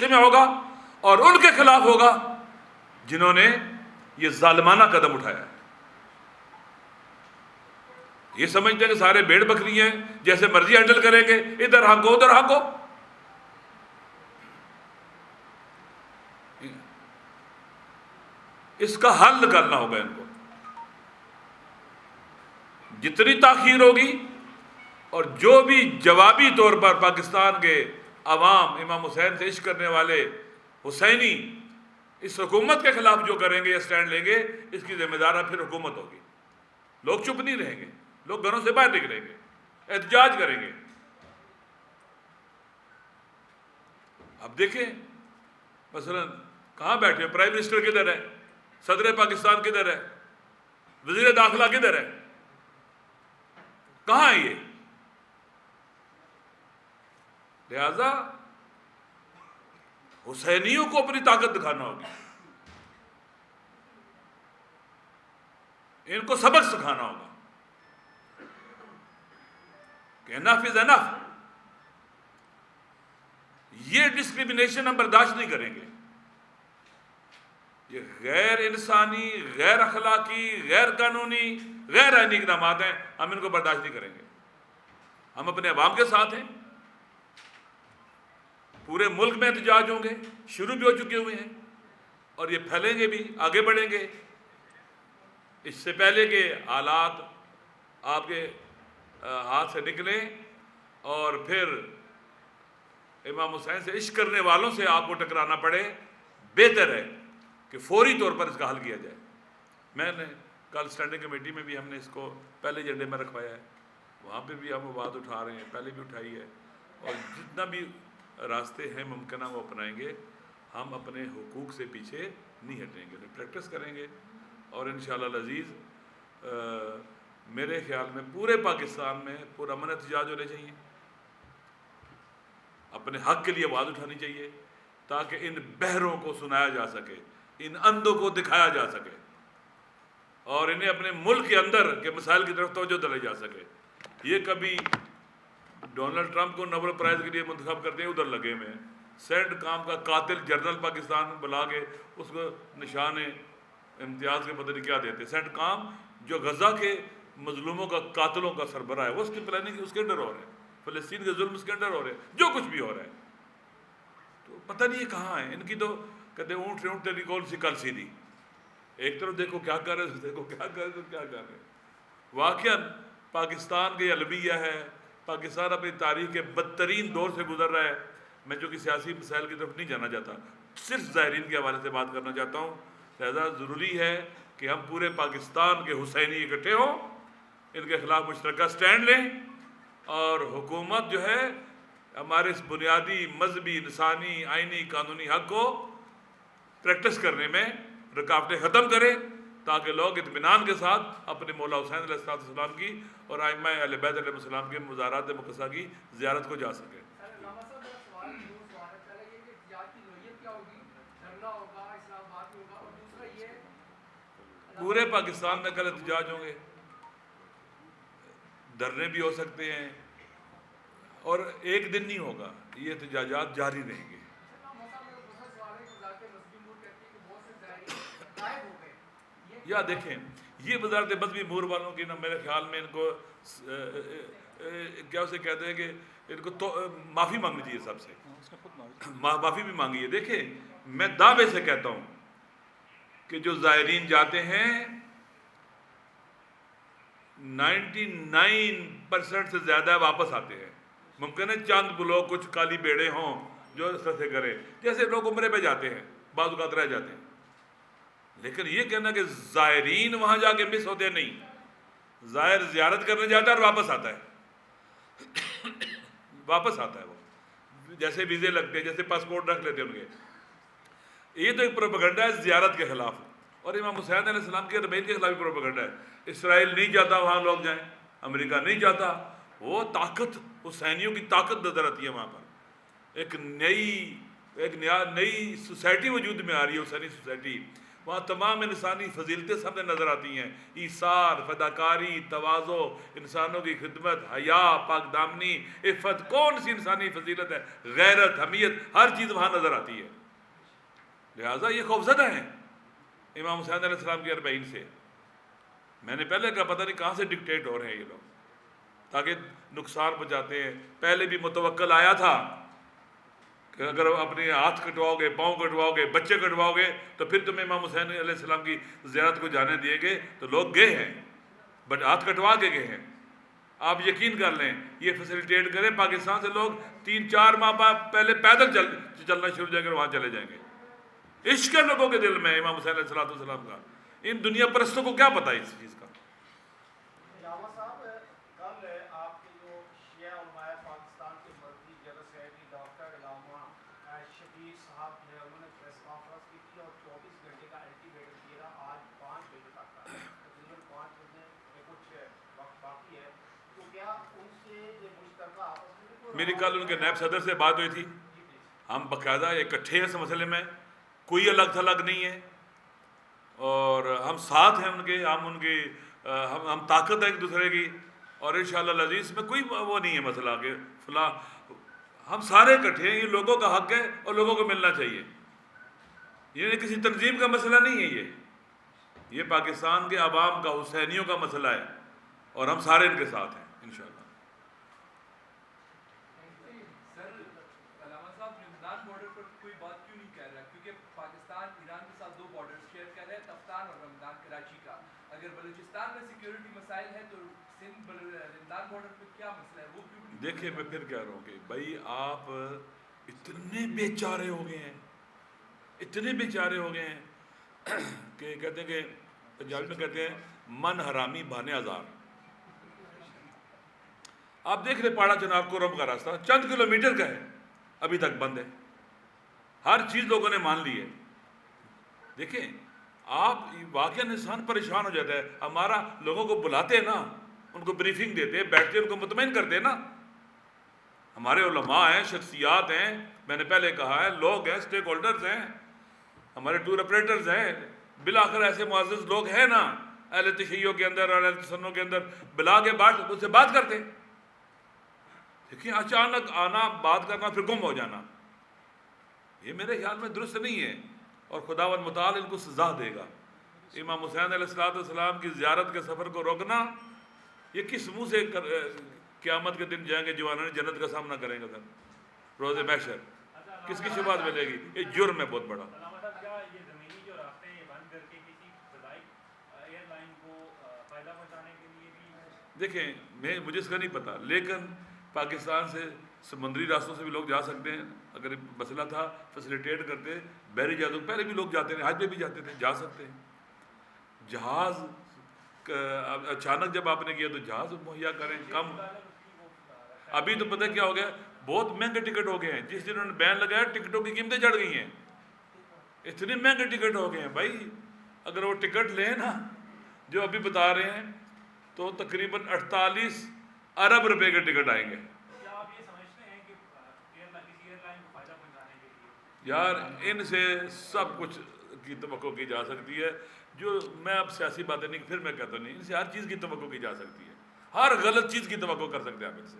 میں ہوگا اور ان کے خلاف ہوگا جنہوں نے یہ ظالمانہ قدم اٹھایا ہے۔ یہ سمجھتے ہیں کہ سارے بھیڑ بکری ہیں، جیسے مرضی ہینڈل کریں گے، ادھر ہانکو ادھر ہانکو۔ اس کا حل کرنا ہوگا ان کو۔ جتنی تاخیر ہوگی اور جو بھی جوابی طور پر پاکستان کے عوام امام حسین سے عشق کرنے والے حسینی اس حکومت کے خلاف جو کریں گے یا سٹینڈ لیں گے، اس کی ذمہ دار پھر حکومت ہوگی۔ لوگ چپ نہیں رہیں گے، لوگ گھروں سے باہر نکلیں گے، احتجاج کریں گے۔ اب دیکھیں مثلا کہاں بیٹھے ہیں، پرائم منسٹر کدھر ہے، صدر پاکستان کدھر ہے، وزیر داخلہ کدھر ہے، کہاں ہے یہ؟ لہذا حسینیوں کو اپنی طاقت دکھانا ہوگی، ان کو سبق سکھانا ہوگا کہ انف از انف۔ یہ ڈسکریمنیشن ہم برداشت نہیں کریں گے، یہ غیر انسانی، غیر اخلاقی، غیر قانونی، غیر آئینی اقدامات ہیں، ہم ان کو برداشت نہیں کریں گے۔ ہم اپنے عوام کے ساتھ ہیں، پورے ملک میں احتجاج ہوں گے، شروع بھی ہو چکے ہوئے ہیں اور یہ پھیلیں گے بھی، آگے بڑھیں گے۔ اس سے پہلے کہ حالات آپ کے ہاتھ سے نکلیں اور پھر امام حسین سے عشق کرنے والوں سے آپ کو ٹکرانا پڑے، بہتر ہے کہ فوری طور پر اس کا حل کیا جائے۔ میں نے کل اسٹینڈنگ کمیٹی میں بھی ہم نے اس کو پہلے ایجنڈے میں رکھوایا ہے، وہاں پہ بھی ہم بات اٹھا رہے ہیں، پہلے بھی اٹھائی ہے، اور جتنا بھی راستے ہیں ممکنہ وہ اپنائیں گے۔ ہم اپنے حقوق سے پیچھے نہیں ہٹیں گے، پریکٹس کریں گے، اور انشاءاللہ العزیز میرے خیال میں پورے پاکستان میں پرامن احتجاج ہونے چاہیے، اپنے حق کے لیے آواز اٹھانی چاہیے تاکہ ان بہروں کو سنایا جا سکے، ان اندھوں کو دکھایا جا سکے، اور انہیں اپنے ملک کے اندر کے مسائل کی طرف توجہ دلائی جا سکے۔ یہ کبھی ڈونلڈ ٹرمپ کو نوبل پرائز کے لیے منتخب کرتے ہیں، ادھر لگے ہوئے ہیں، سینٹ کام کا قاتل جنرل پاکستان بلا کے اس کو نشان امتیاز کے پتہ نہیں کیا دیتے۔ سینٹ کام جو غزہ کے مظلوموں کا، قاتلوں کا سربراہ ہے، وہ اس کی پلاننگ اس کے اندر ہو رہا ہے، فلسطین کے ظلم اس کے اندر ہو رہے ہیں، جو کچھ بھی ہو رہا ہے۔ تو پتہ نہیں یہ کہاں ہے ان کی، تو کہتے ہیں اونٹ اونٹ تیری کون سی کل سیدھی، ایک طرف دیکھو کیا کر رہے ہیں، دیکھو کیا کر رہے ہیں، کیا کر رہے ہیں۔ واقعاً پاکستان کے الویہ ہے، پاکستان اپنی تاریخ کے بدترین دور سے گزر رہا ہے۔ میں جو کہ سیاسی مسائل کی طرف نہیں جانا چاہتا، صرف زائرین کے حوالے سے بات کرنا چاہتا ہوں۔ لہذا ضروری ہے کہ ہم پورے پاکستان کے حسینی اکٹھے ہوں، ان کے خلاف مشترکہ سٹینڈ لیں، اور حکومت جو ہے ہمارے اس بنیادی مذہبی، انسانی، آئینی، قانونی حق کو پریکٹس کرنے میں رکاوٹیں ختم کرے، تاکہ لوگ اطمینان کے ساتھ اپنے مولا حسین علیہ السلام کی اور ائمہ اہل بیت علیہ السلام کے مزارات مقدسہ کی زیارت کو جا سکیں۔ پورے پاکستان میں کل احتجاج ہوں گے، دھرنے بھی ہو سکتے ہیں، اور ایک دن نہیں ہوگا، یہ احتجاجات جاری رہیں گے۔ یا دیکھیں یہ وزارت مذہبی امور والوں کی نا، میرے خیال میں ان کو کیا اسے کہتے ہیں کہ ان کو تو معافی مانگنی چاہیے، سب سے معافی بھی مانگی ہے۔ دیکھیں میں دعوے سے کہتا ہوں کہ جو زائرین جاتے ہیں 99% سے زیادہ واپس آتے ہیں۔ ممکن ہے چند لوگ کچھ کالی بیڑے ہوں جو اس طرح سے کریں، جیسے لوگ عمرے پہ جاتے ہیں، بعض اوقات رہ جاتے ہیں، لیکن یہ کہنا کہ زائرین وہاں جا کے مس ہوتے ہیں، نہیں، زائر زیارت کرنے جاتا ہے اور واپس آتا ہے، واپس آتا ہے وہ، جیسے ویزے لگتے ہیں، جیسے پاسپورٹ رکھ لیتے ہیں ان کے۔ یہ تو ایک پروپیگنڈا ہے زیارت کے خلاف، اور امام حسین علیہ السلام کے ربیت کے خلاف بھی پروپیگنڈا ہے۔ اسرائیل نہیں چاہتا وہاں لوگ جائیں، امریکہ نہیں چاہتا، وہ طاقت حسینیوں کی طاقت نظر آتی ہے وہاں پر۔ ایک نئی سوسائٹی وجود میں آ رہی ہے، حسینی سوسائٹی، وہاں تمام انسانی فضیلتیں سامنے نظر آتی ہیں، ایثار، فداکاری، تواضع، انسانوں کی خدمت، حیا، پاک دامنی، عفت، کون سی انسانی فضیلت ہے، غیرت، حمیت، ہر چیز وہاں نظر آتی ہے۔ لہٰذا یہ خوفزدہ ہیں امام حسین علیہ السلام کی 40 سے۔ میں نے پہلے کہا پتہ نہیں کہاں سے ڈکٹیٹ ہو رہے ہیں یہ لوگ، تاکہ نقصان پہنچاتے ہیں۔ پہلے بھی متوکل آیا تھا کہ اگر اپنے ہاتھ کٹواؤ گے، پاؤں کٹواؤ گے، بچے کٹواؤ گے تو پھر تم امام حسین علیہ السلام کی زیارت کو جانے دیے گے، تو لوگ گئے ہیں، بٹ ہاتھ کٹوا کے گئے ہیں۔ آپ یقین کر لیں یہ فیسیلیٹیٹ کریں، پاکستان سے لوگ 3-4 ماہ پہلے پیدل چلنا شروع ہو جائیں گے، وہاں چلے جائیں گے۔ عشق ہے لوگوں کے دل میں امام حسین علیہ السلام کا، ان دنیا پرستوں کو کیا پتہ ہے اس چیز کا۔ علامہ صاحب، کل آپ کے جو شیعہ علماء پاکستان کے مرکزی جنرل سیکرٹری ڈاکٹر علامہ شبیر صاحب نے انہوں نے پریس کانفرنس کی تھی اور 24 گھنٹے کا الٹیمیٹم دیا تھا، آج 5 بجے تک کا، تقریباً 5 بجے میں کچھ وقت باقی ہے، تو کیا ان سے مشترکہ آپس میں میری کل ان کے نائب صدر سے بات ہوئی تھی، ہم باقاعدہ اکٹھے ہیں اس مسئلے میں، کوئی الگ تھلگ نہیں ہے، اور ہم ساتھ ہیں ان کے، ہم طاقت ہے ایک دوسرے کی، اور انشاءاللہ العزیز میں کوئی وہ نہیں ہے مسئلہ کہ فلاں، ہم سارے اکٹھے ہیں، یہ لوگوں کا حق ہے اور لوگوں کو ملنا چاہیے، یہ کسی تنظیم کا مسئلہ نہیں ہے، یہ پاکستان کے عوام کا، حسینیوں کا مسئلہ ہے، اور ہم سارے ان کے ساتھ ہیں انشاءاللہ۔ سر علامہ صاحب، لبنان بارڈر پر کوئی بات کیوں نہیں کہہ رہا؟ کیونکہ پاکستان ایران کے ساتھ 2 بارڈر شیئر کر رہے ہیں، تفتان اور رمضان کراچی کا۔ اگر بلوچستان میں سیکیورٹی مسائل ہیں تو سندھ لبنان بارڈر پہ کیا مسئلہ ہے، وہ کیوں؟ دیکھیں میں پھر کہہ رہا ہوں کہ بھائی آپ اتنے بے چارے ہو گئے ہیں، اتنے بے چارے ہو گئے ہیں کہ کہتے ہیں کہ پنجابی میں کہتے ہیں من حرامی بانے ہزار۔ آپ دیکھ رہے پاڑا چناب کورم کا راستہ چند کلومیٹر کا ہے، ابھی تک بند ہے، ہر چیز لوگوں نے مان لی ہے۔ دیکھیں آپ واقعاً انسان پریشان ہو جاتا ہے، ہمارا لوگوں کو بلاتے ہیں نا، ان کو بریفنگ دیتے ہیں، بیٹھتے ہیں، ان کو مطمئن کرتے ہیں نا، ہمارے علماء ہیں، شخصیات ہیں، میں نے پہلے کہا ہے، لوگ ہیں، سٹیک ہولڈرز ہیں، ہمارے ٹور آپریٹرز ہیں، بالآخر ایسے معزز لوگ ہیں نا اہل تشیعوں کے اندر اور اہل سنوں کے اندر، بلا کے ان سے بات کرتے ہیں۔ دیکھیں اچانک آنا، بات کرنا، پھر گم ہو جانا، یہ میرے خیال میں درست نہیں ہے، اور خداوند متعال ان کو سزا دے گا۔ امام حسین علیہ السلام کی زیارت کے سفر کو روکنا، یہ کس منہ سے قیامت کے دن جائیں گے جوانان جنت کا سامنا کریں گے، پھر روز محشر کس کی شفاعت ملے گی؟ یہ جرم ہے بہت بڑا۔ علامہ صاحب، کیا یہ زمینی جو راستے ہیں بند کر کے کسی فضائی ایئر لائن کو فائدہ پہنچانے کے لیے بھی؟ دیکھیں مجھے اس کا نہیں پتا، لیکن پاکستان سے سمندری راستوں سے بھی لوگ جا سکتے ہیں، اگر مسئلہ تھا فیسیلیٹیٹ کرتے، بحری جہازوں پہلے بھی لوگ جاتے ہیں، حج پہ بھی جاتے تھے، جا سکتے ہیں۔ جہاز اچانک جب آپ نے کیا تو جہاز مہیا کریں، کم۔ ابھی تو پتہ کیا ہو گیا، بہت مہنگے ٹکٹ ہو گئے ہیں، جس دن انہوں نے بین لگایا ٹکٹوں کی قیمتیں چڑھ گئی ہیں، اتنے مہنگے ٹکٹ ہو گئے ہیں بھائی، اگر وہ ٹکٹ لیں نا جو ابھی بتا رہے ہیں تو تقریباً 48 ارب روپے کے ٹکٹ آئیں گے۔ کیا آپ یہ سمجھتے ہیں کہ کسی ایئر لائن کو فائدہ پہنچانے کے لیے؟ یار ان سے سب کچھ کی توقع کی جا سکتی ہے، جو میں اب سیاسی باتیں نہیں، پھر میں کہتا نہیں، ان سے ہر چیز کی توقع کی جا سکتی ہے، ہر غلط چیز کی توقع کر سکتے ہیں آپ ان سے۔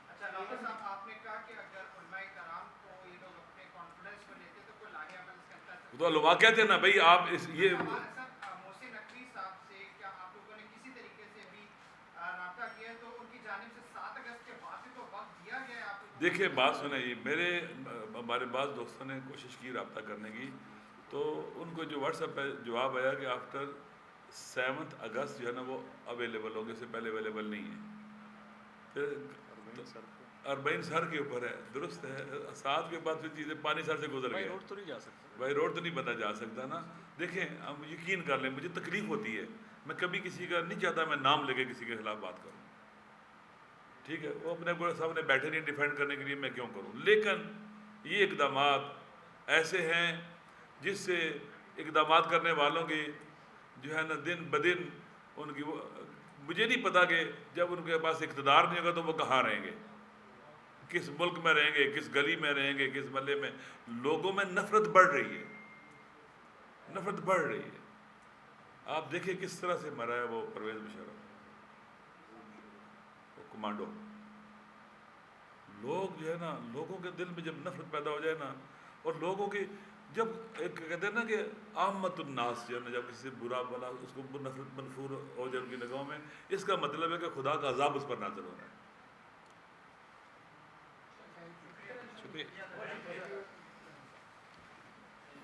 اچھا ڈاکٹر صاحب، آپ نے کہا کہ اگر علماء کرام کو یہ لوگ اپنے کانفیڈنس میں لیتے تو کوئی لاگے عمل اس کے اندر تو علماء کہتے ہیں نا بھائی آپ یہ محسن نقوی صاحب سے کیا آپ لوگوں نے کسی طریقے سے بھی رابطہ کیا ہے؟ تو ان کی جانب سے 7 اگست کے بعد بھی تو وقت دیا گیا ہے آپ لوگوں کو؟ دیکھیں بات سنیں، ہمارے بعض دوستوں نے کوشش کی رابطہ کرنے کی، تو ان کو جو واٹس ایپ پہ جواب آیا کہ آفٹر 7 اگست جو ہے نا وہ اویلیبل ہوگے، سے پہلے اویلیبل نہیں ہے۔ پھر 40 سر کے اوپر ہے، درست ہے، 7 کے بعد پھر چیزیں پانی سر سے گزر گئے، روڈ تو نہیں جا سکتا بھائی روڈ تو نہیں بتا جا سکتا نا۔ دیکھیں ہم یقین کر لیں، مجھے تکلیف ہوتی ہے، میں کبھی کسی کا نہیں چاہتا میں نام لے کے کسی کے خلاف بات کروں، ٹھیک ہے، وہ اپنے سامنے بیٹھے نہیں، ڈیفینڈ کرنے کے لیے میں کیوں کروں، لیکن یہ اقدامات ایسے ہیں جس سے اقدامات کرنے والوں کی جو ہے نا دن بدن ان کی مجھے نہیں پتا کہ جب ان کے پاس اقتدار نہیں ہوگا تو وہ کہاں رہیں گے، کس ملک میں رہیں گے، کس گلی میں رہیں گے، کس محلے میں۔ لوگوں میں نفرت بڑھ رہی ہے، نفرت بڑھ رہی ہے. آپ دیکھیں کس طرح سے مرا ہے وہ پرویز مشرف، وہ کمانڈو. لوگ جو ہے نا، لوگوں کے دل میں جب نفرت پیدا ہو جائے نا، اور لوگوں کی جب ایک کہتے ہیں نا کہ عامت الناس جو ہے نا، جب کسی سے برا بلا اس کو نفرت منفور ہو جائے ان کی نگاہوں میں، اس کا مطلب ہے کہ خدا کا عذاب اس پر نازل ہو رہا ہے. شکریہ.